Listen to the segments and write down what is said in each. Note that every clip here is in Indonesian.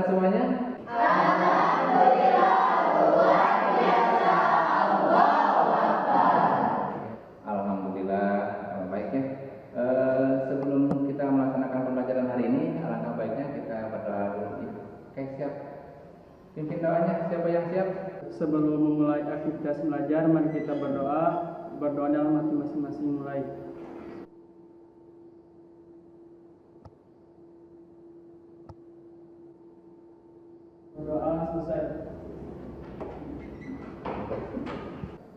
Alhamdulillah semuanya. Alhamdulillah, baik ya. Sebelum kita melaksanakan pembelajaran hari ini, alangkah baiknya kita berdoa dulu. Oke, siap. Pimpin doanya, siapa yang siap? Sebelum memulai aktivitas belajar, mari kita berdoa. Berdoa dalam hati masing-masing mulai. Berdoa selesai.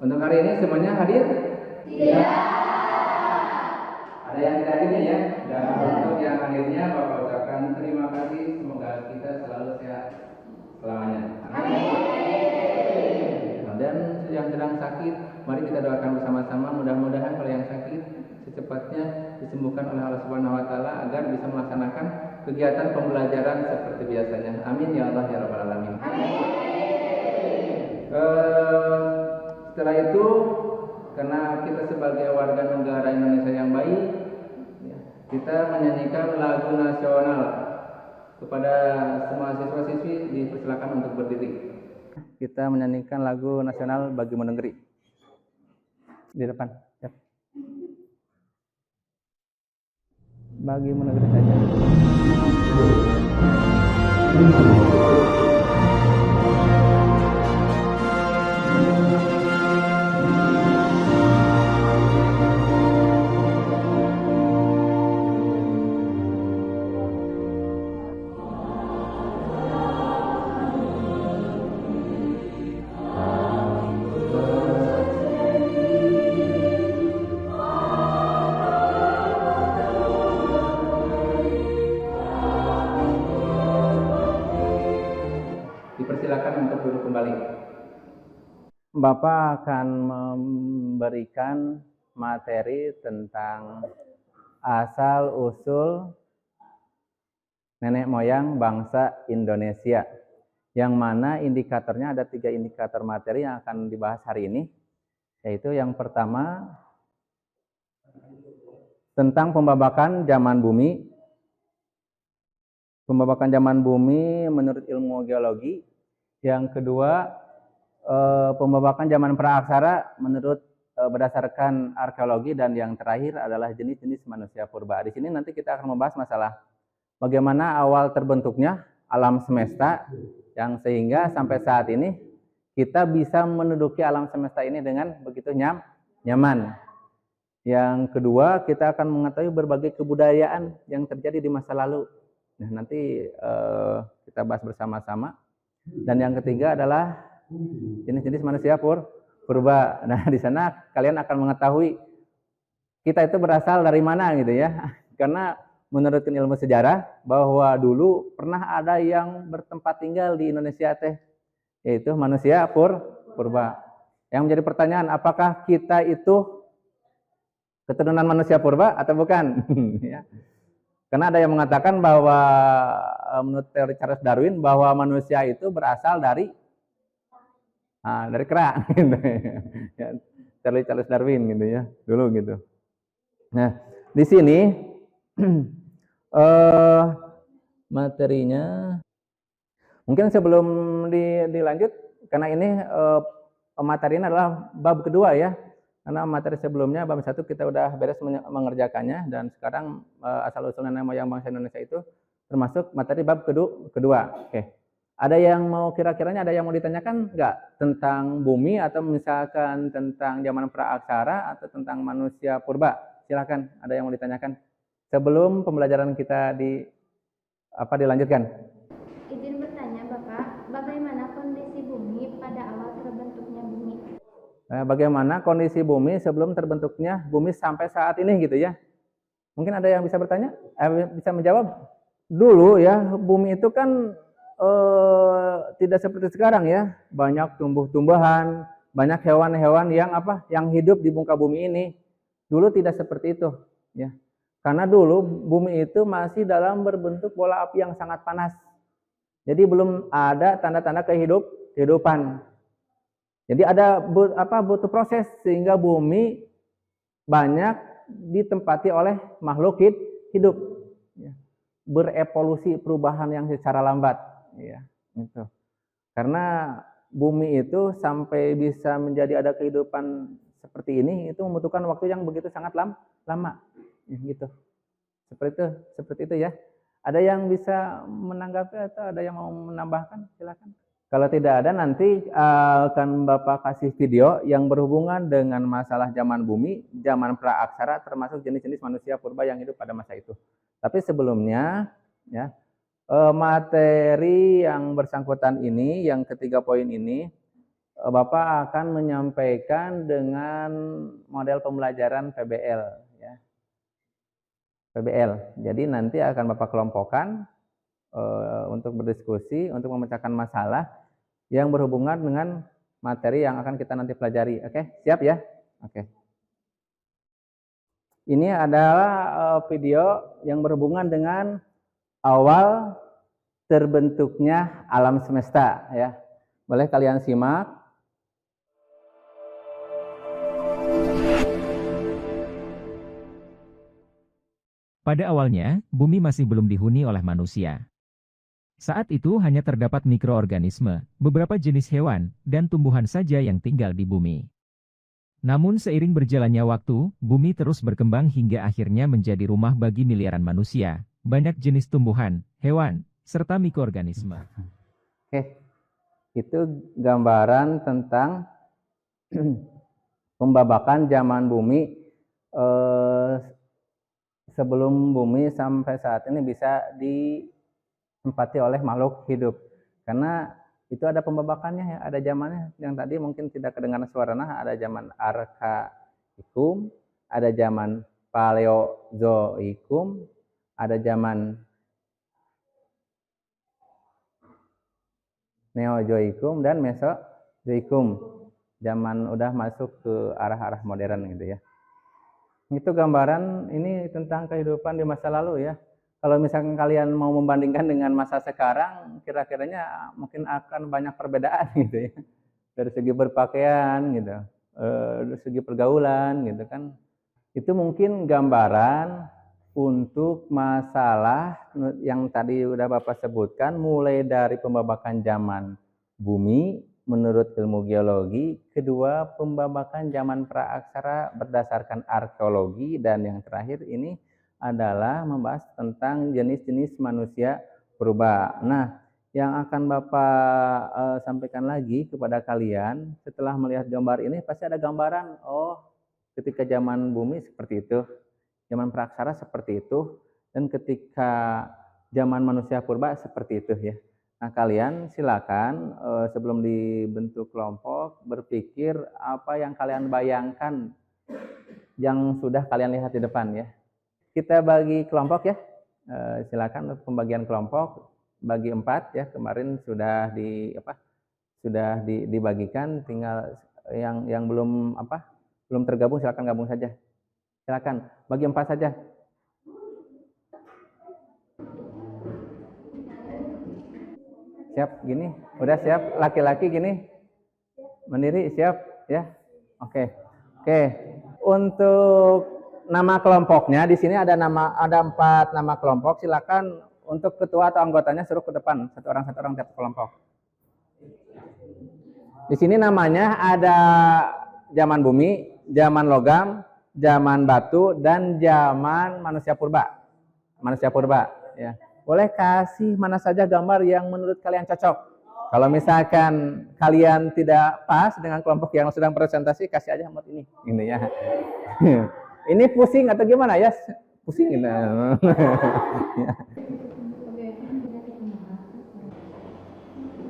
Untuk hari ini semuanya hadir? Tidak. Ada yang tidak hadirnya ya? Dan untuk yang hadirnya, Bapak ucapkan terima kasih. Semoga kita selalu sehat selamanya. Amin. Dan yang sedang sakit, mari kita doakan bersama-sama. Mudah-mudahan kalau yang sakit secepatnya disembuhkan oleh Allah Subhanahu Wa Taala agar bisa melaksanakan kegiatan pembelajaran seperti biasanya. Amin ya Allah ya Rabbal Alamin. Amin. Setelah itu, karena kita sebagai warga negara Indonesia yang baik, kita menyanyikan lagu nasional. Kepada semua siswa-siswi dipersilakan untuk berdiri. Kita menyanyikan lagu nasional Bagimu Negeri. Di depan. Ya. Bagimu Negeri saja. Dipersilakan untuk duduk kembali. Bapak akan memberikan materi tentang asal-usul nenek moyang bangsa Indonesia. Yang mana indikatornya ada 3 indikator materi yang akan dibahas hari ini. Yaitu yang pertama tentang pembabakan zaman bumi. Pembabakan zaman bumi menurut ilmu geologi. Yang kedua, pembabakan zaman praaksara menurut berdasarkan arkeologi. Dan yang terakhir adalah jenis-jenis manusia purba. Di sini nanti kita akan membahas masalah bagaimana awal terbentuknya alam semesta, yang sehingga sampai saat ini kita bisa menduduki alam semesta ini dengan begitu nyaman. Yang kedua, kita akan mengetahui berbagai kebudayaan yang terjadi di masa lalu. Nah, nanti kita bahas bersama-sama. Dan yang ketiga adalah jenis-jenis manusia purba. Nah, di sana kalian akan mengetahui kita itu berasal dari mana gitu ya. Karena menurut ilmu sejarah bahwa dulu pernah ada yang bertempat tinggal di Indonesia teh, yaitu manusia purba. Yang menjadi pertanyaan, apakah kita itu keturunan manusia purba atau bukan? Ya. Karena ada yang mengatakan bahwa menurut teori Charles Darwin bahwa manusia itu berasal dari kera, gitu. Ya, teori Charles Darwin gitu ya, dulu gitu. Nah, di sini materinya mungkin sebelum dilanjut, karena ini materinya adalah bab kedua ya. Karena materi sebelumnya bab 1 kita udah beres mengerjakannya, dan sekarang asal-usul nenek moyang bangsa Indonesia itu termasuk materi bab kedua. Oke. Ada yang mau kira-kiranya ada yang mau ditanyakan nggak tentang bumi, atau misalkan tentang zaman praaksara atau tentang manusia purba? Silakan, ada yang mau ditanyakan sebelum pembelajaran kita dilanjutkan. Izin bertanya Bapak, bagaimana kondisi bumi pada awal terbentuknya bumi? Bagaimana kondisi bumi sebelum terbentuknya bumi sampai saat ini gitu ya. Mungkin ada yang bisa bertanya, bisa menjawab. Dulu ya, bumi itu kan tidak seperti sekarang ya. Banyak tumbuh-tumbuhan, banyak hewan-hewan yang hidup di muka bumi ini. Dulu tidak seperti itu ya. Karena dulu bumi itu masih dalam berbentuk bola api yang sangat panas. Jadi belum ada tanda-tanda kehidupan. Jadi ada butuh proses sehingga bumi banyak ditempati oleh makhluk hidup, berevolusi perubahan yang secara lambat. Iya, itu. Karena bumi itu sampai bisa menjadi ada kehidupan seperti ini itu membutuhkan waktu yang begitu sangat lama. Ya, gitu. Seperti itu ya. Ada yang bisa menanggapi atau ada yang mau menambahkan? Silakan. Kalau tidak ada nanti akan Bapak kasih video yang berhubungan dengan masalah zaman bumi, zaman praaksara termasuk jenis-jenis manusia purba yang hidup pada masa itu. Tapi sebelumnya ya, materi yang bersangkutan ini, yang ketiga poin ini, Bapak akan menyampaikan dengan model pembelajaran PBL ya. PBL. Jadi nanti akan Bapak kelompokkan untuk berdiskusi, untuk memecahkan masalah yang berhubungan dengan materi yang akan kita nanti pelajari. Oke, siap ya? Oke. Ini adalah video yang berhubungan dengan awal terbentuknya alam semesta ya. Boleh kalian simak. Pada awalnya, bumi masih belum dihuni oleh manusia. Saat itu hanya terdapat mikroorganisme, beberapa jenis hewan, dan tumbuhan saja yang tinggal di bumi. Namun seiring berjalannya waktu, bumi terus berkembang hingga akhirnya menjadi rumah bagi miliaran manusia, banyak jenis tumbuhan, hewan, serta mikroorganisme. Oke, itu gambaran tentang pembabakan zaman bumi sebelum bumi sampai saat ini bisa ditempati oleh makhluk hidup. Karena itu ada pembabakannya ya, ada zamannya yang tadi mungkin tidak kedengaran suaranya, ada zaman Arkaikum, ada zaman Paleozoikum, ada zaman Neozoikum dan Mesozoikum. Zaman udah masuk ke arah-arah modern gitu ya. Itu gambaran ini tentang kehidupan di masa lalu ya. Kalau misalkan kalian mau membandingkan dengan masa sekarang, kira-kiranya mungkin akan banyak perbedaan gitu ya. Dari segi berpakaian gitu, dari segi pergaulan gitu kan. Itu mungkin gambaran untuk masalah yang tadi udah Bapak sebutkan, mulai dari pembabakan zaman bumi menurut ilmu geologi, kedua pembabakan zaman praaksara berdasarkan arkeologi, dan yang terakhir ini adalah membahas tentang jenis-jenis manusia purba. Nah, yang akan Bapak sampaikan lagi kepada kalian setelah melihat gambar ini, pasti ada gambaran, oh ketika zaman bumi seperti itu, zaman praaksara seperti itu, dan ketika zaman manusia purba seperti itu ya. Nah, kalian silakan sebelum dibentuk kelompok berpikir apa yang kalian bayangkan yang sudah kalian lihat di depan ya. Kita bagi kelompok ya. Silakan untuk pembagian kelompok bagi 4 ya. Kemarin sudah dibagikan, tinggal yang belum tergabung silakan gabung saja. Silakan bagi 4 saja. Siap gini, udah siap, laki-laki gini, mandiri siap ya, oke. Untuk nama kelompoknya di sini ada 4 nama kelompok. Silakan untuk ketua atau anggotanya suruh ke depan satu orang tiap kelompok. Di sini namanya ada zaman bumi, zaman logam, zaman batu, dan zaman manusia purba. Manusia purba ya. Boleh kasih mana saja gambar yang menurut kalian cocok. Kalau misalkan kalian tidak pas dengan kelompok yang sedang presentasi, kasih aja mood ini ya. Ini pusing atau gimana ya? Pusing gitu.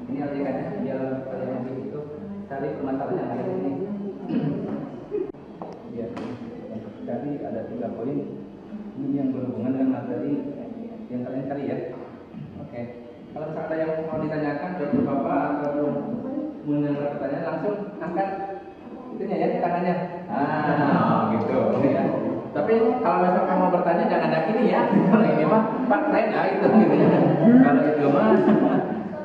Ini artikannya biar kalian lebih itu cari permasalahan yang ada di sini. Ya, tadi ada 3 poin ini yang berhubungan dengan materi yang kalian cari ya. Oke. Kalau misalkan ada yang mau ditanyakan dari Bapak atau mendengar pertanyaan, langsung angkat itunya ya, tangannya. Gitu ya. Tapi kalau misalkan mau bertanya jangan ada ini ya. Kalau ini mah Pak saya nggak itu gitu ya. Kalau itu mah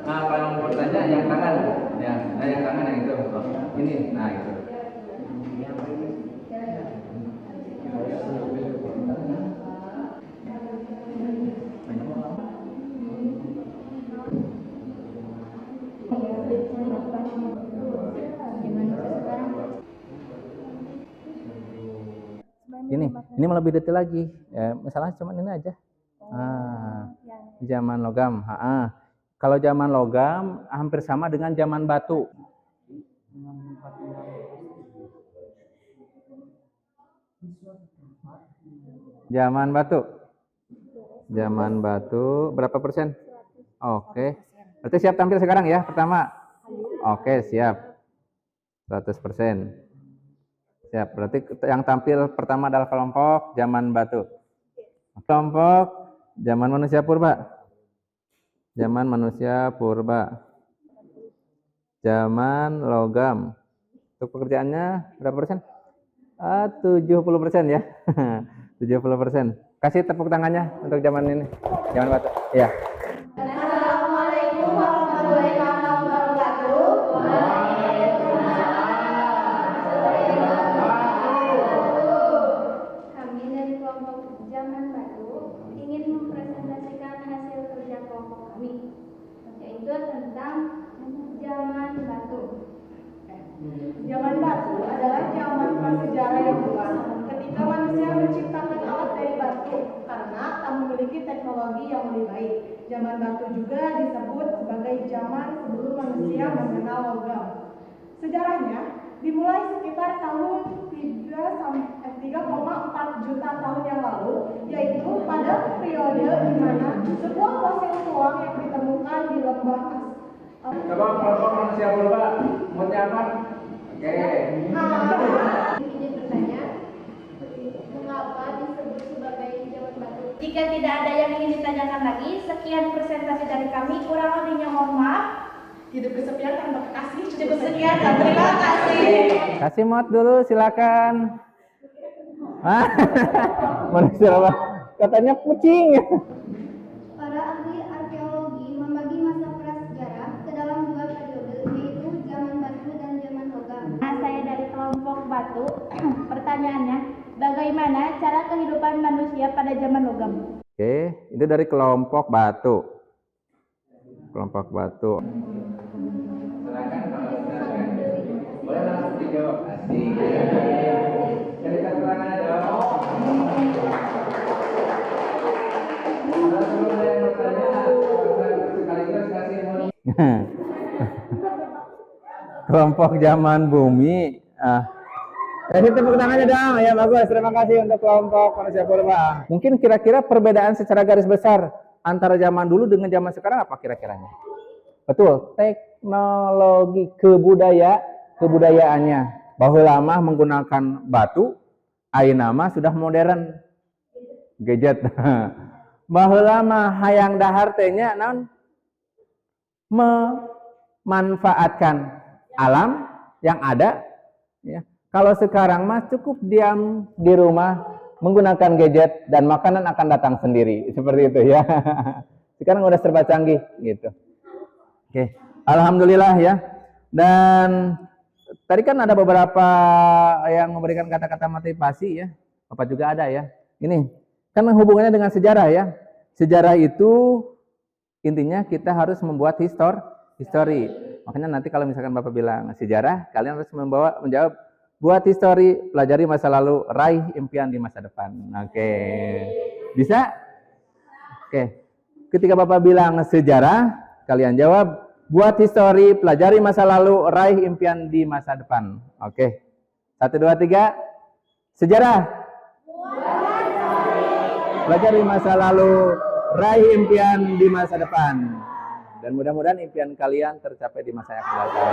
kalau mau bertanya yang tangan ya, nah yang tangan yang itu. Ini, nah itu. Ini mau lebih detail lagi. Ya, misalnya cuma ini aja. Zaman logam. Kalau zaman logam hampir sama dengan zaman batu. Zaman batu. Zaman batu berapa persen? Oke. Berarti siap tampil sekarang ya pertama? Oke, siap. 100%. Siap. Berarti yang tampil pertama adalah kelompok zaman batu. Kelompok zaman manusia purba. Zaman manusia purba. Zaman logam. Untuk pekerjaannya berapa persen? 70% ya. 70%. Kasih tepuk tangannya untuk zaman ini. Zaman batu. Ya. Assalamualaikum warahmatullahi wabarakatuh. Kami dari kelompok zaman batu ingin mempresentasikan hasil kerja kelompok kami, yaitu tentang zaman batu. Zaman batu adalah zaman prasejarah yang luas ketika manusia menciptakan alat dari batu karena tak memiliki teknologi yang lebih baik. Zaman batu juga disebut sebagai zaman sebelum manusia mengenal logam. Sejarahnya dimulai sekitar tahun 3,4 juta tahun yang lalu, yaitu pada periode di mana sebuah fosil tulang yang ditemukan di lembah Coba kelompok manusia purba, moodnya apa? Oke. Ini bertanya, mengapa disebut sebagai zaman batu? Jika tidak ada yang ingin ditanyakan lagi, sekian presentasi dari kami. Kurang lebihnya mohon maaf. hidup kesepian tanpa kekasih. Cukup sekian dan terima kasih. Kasih mod dulu, silakan. Manusia apa? Katanya kucing. Para ahli arkeologi membagi masa prasejarah ke dalam dua periode, yaitu zaman batu dan zaman logam. Saya dari kelompok batu. Pertanyaannya, bagaimana cara kehidupan manusia pada zaman logam? Oke, itu dari kelompok batu. Kelompok batu. Boleh langsung dijawab. Asik. Cerita keterangannya dong. Sebelum saya bertanya, sekaligus kasih kelompok zaman bumi. Kasih tepuk tangannya dong. Ya bagus, terima kasih untuk kelompok manusia purba. Mungkin kira-kira perbedaan secara garis besar antara zaman dulu dengan zaman sekarang apa kira-kiranya? Betul, teknologi kebudayaannya. Bahwa lama menggunakan batu, ayeuna mah sudah modern. Gadget. Bahwa lama hayang dahar teh nya naon? Memanfaatkan alam yang ada, ya. Kalau sekarang mah cukup diam di rumah menggunakan gadget dan makanan akan datang sendiri, seperti itu ya. Sekarang udah serba canggih gitu. Oke, alhamdulillah ya. Dan tadi kan ada beberapa yang memberikan kata-kata motivasi ya. Bapak juga ada ya. Ini kan hubungannya dengan sejarah ya. Sejarah itu intinya kita harus membuat histori. Makanya nanti kalau misalkan Bapak bilang sejarah, kalian harus menjawab buat histori, pelajari masa lalu, raih impian di masa depan. Oke. Bisa? Oke. Ketika Bapak bilang sejarah, kalian jawab buat histori, pelajari masa lalu, raih impian di masa depan. Oke. 1, 2, 3. Sejarah. Pelajari masa lalu, raih impian di masa depan. Dan mudah-mudahan impian kalian tercapai di masa yang akan datang.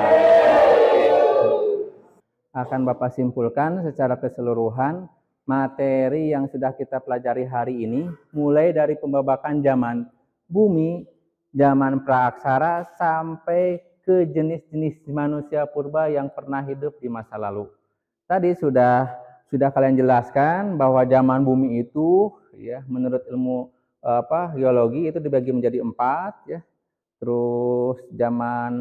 Akan Bapak simpulkan secara keseluruhan materi yang sudah kita pelajari hari ini, mulai dari pembabakan zaman bumi, zaman praaksara, sampai ke jenis-jenis manusia purba yang pernah hidup di masa lalu. Tadi sudah kalian jelaskan bahwa zaman bumi itu, ya, menurut ilmu geologi itu dibagi menjadi 4, ya. Terus zaman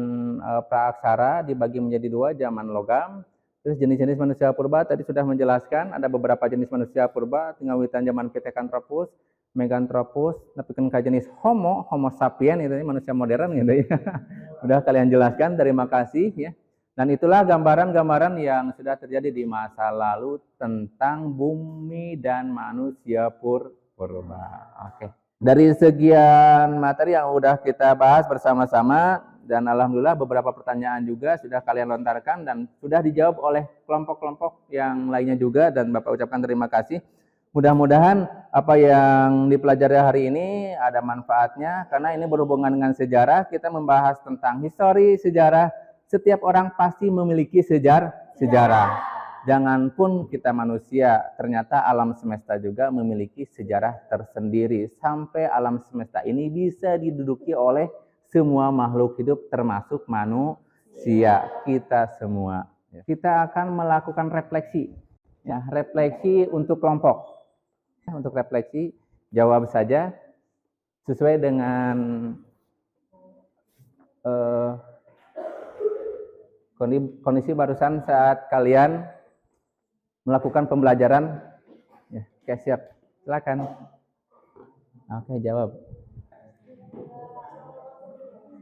praaksara dibagi menjadi 2, zaman logam. Terus jenis-jenis manusia purba tadi sudah menjelaskan, ada beberapa jenis manusia purba, tinggawitan zaman Pithecanthropus, Meganthropus, tapi kan jenis Homo sapiens itu manusia modern gitu ya. Udah kalian jelaskan, terima kasih ya. Dan itulah gambaran-gambaran yang sudah terjadi di masa lalu tentang bumi dan manusia purba. Oke. Dari sekian materi yang udah kita bahas bersama-sama, dan alhamdulillah beberapa pertanyaan juga sudah kalian lontarkan dan sudah dijawab oleh kelompok-kelompok yang lainnya juga, dan Bapak ucapkan terima kasih. Mudah-mudahan apa yang dipelajari hari ini ada manfaatnya, karena ini berhubungan dengan sejarah. Kita membahas tentang histori sejarah. Setiap orang pasti memiliki sejarah. Jangan pun kita manusia, ternyata alam semesta juga memiliki sejarah tersendiri. Sampai alam semesta ini bisa diduduki oleh semua makhluk hidup termasuk manusia, kita semua. Kita akan melakukan refleksi. Ya, refleksi untuk kelompok. Untuk refleksi, jawab saja sesuai dengan kondisi barusan saat kalian melakukan pembelajaran. Ya, oke, siap. Silakan. Oke, jawab.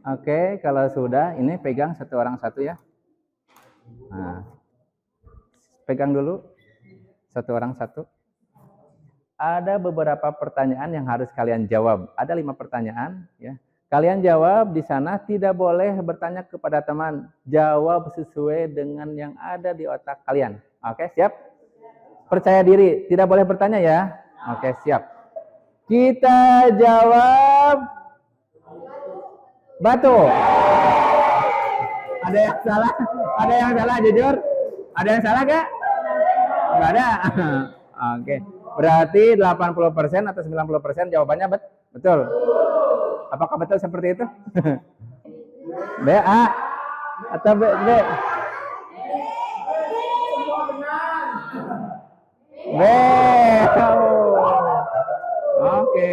Oke, kalau sudah, ini pegang satu orang satu ya. Nah, pegang dulu satu orang satu. Ada beberapa pertanyaan yang harus kalian jawab. Ada 5 pertanyaan ya. Kalian jawab di sana, tidak boleh bertanya kepada teman. Jawab sesuai dengan yang ada di otak kalian. Oke, siap? Percaya diri, tidak boleh bertanya ya. Oke, siap. Kita jawab batu. Ada yang salah? Ada yang salah jujur? Ada yang salah gak? Enggak ada. Oke. Berarti 80% atau 90% jawabannya betul. Apakah betul seperti itu? B, A, atau B? B. Oke.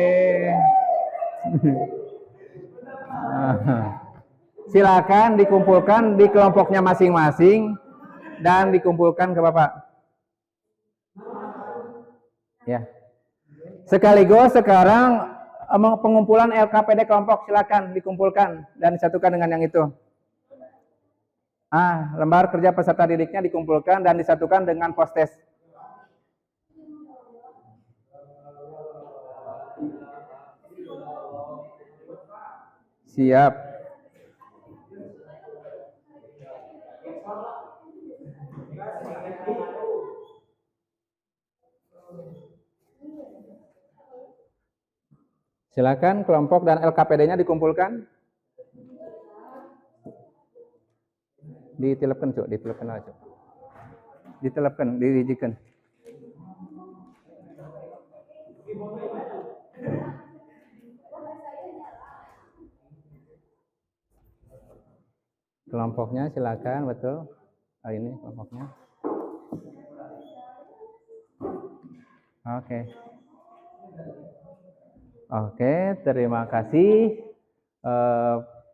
Silakan dikumpulkan di kelompoknya masing-masing dan dikumpulkan ke Bapak. Ya. Sekaligus sekarang pengumpulan LKPD kelompok, silakan dikumpulkan dan disatukan dengan yang itu. Lembar kerja peserta didiknya dikumpulkan dan disatukan dengan postes. Siap. Silakan kelompok dan LKPD-nya dikumpulkan. Ditelepkan, Cuk. Ditelepkan aja. Ditelepkan, dirijikan. Kelompoknya silakan, betul. Ini kelompoknya. Oke, terima kasih.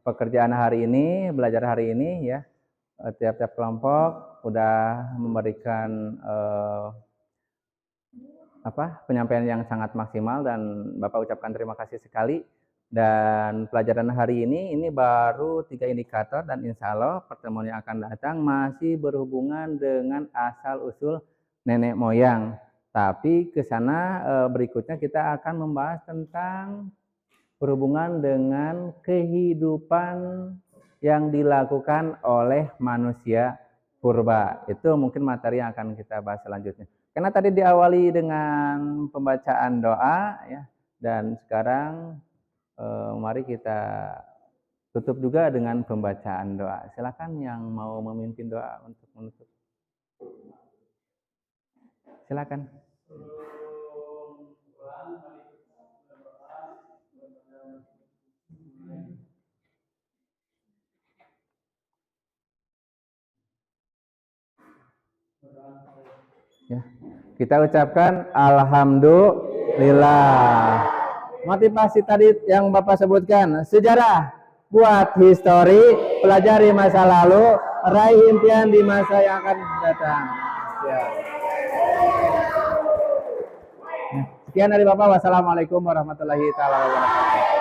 Pekerjaan hari ini, belajar hari ini ya. Tiap-tiap kelompok udah memberikan penyampaian yang sangat maksimal dan Bapak ucapkan terima kasih sekali. Dan pelajaran hari ini baru 3 indikator dan insya Allah pertemuan yang akan datang masih berhubungan dengan asal-usul nenek moyang. Tapi ke sana berikutnya kita akan membahas tentang berhubungan dengan kehidupan yang dilakukan oleh manusia purba. Itu mungkin materi yang akan kita bahas selanjutnya. Karena tadi diawali dengan pembacaan doa ya, dan sekarang mari kita tutup juga dengan pembacaan doa. Silakan yang mau memimpin doa untuk menutup. Silakan. Ya, kita ucapkan alhamdulillah. Motivasi tadi yang Bapak sebutkan, sejarah, buat histori, pelajari masa lalu, raih impian di masa yang akan datang. Ya. Sekian dari Bapak. Wassalamualaikum warahmatullahi wabarakatuh.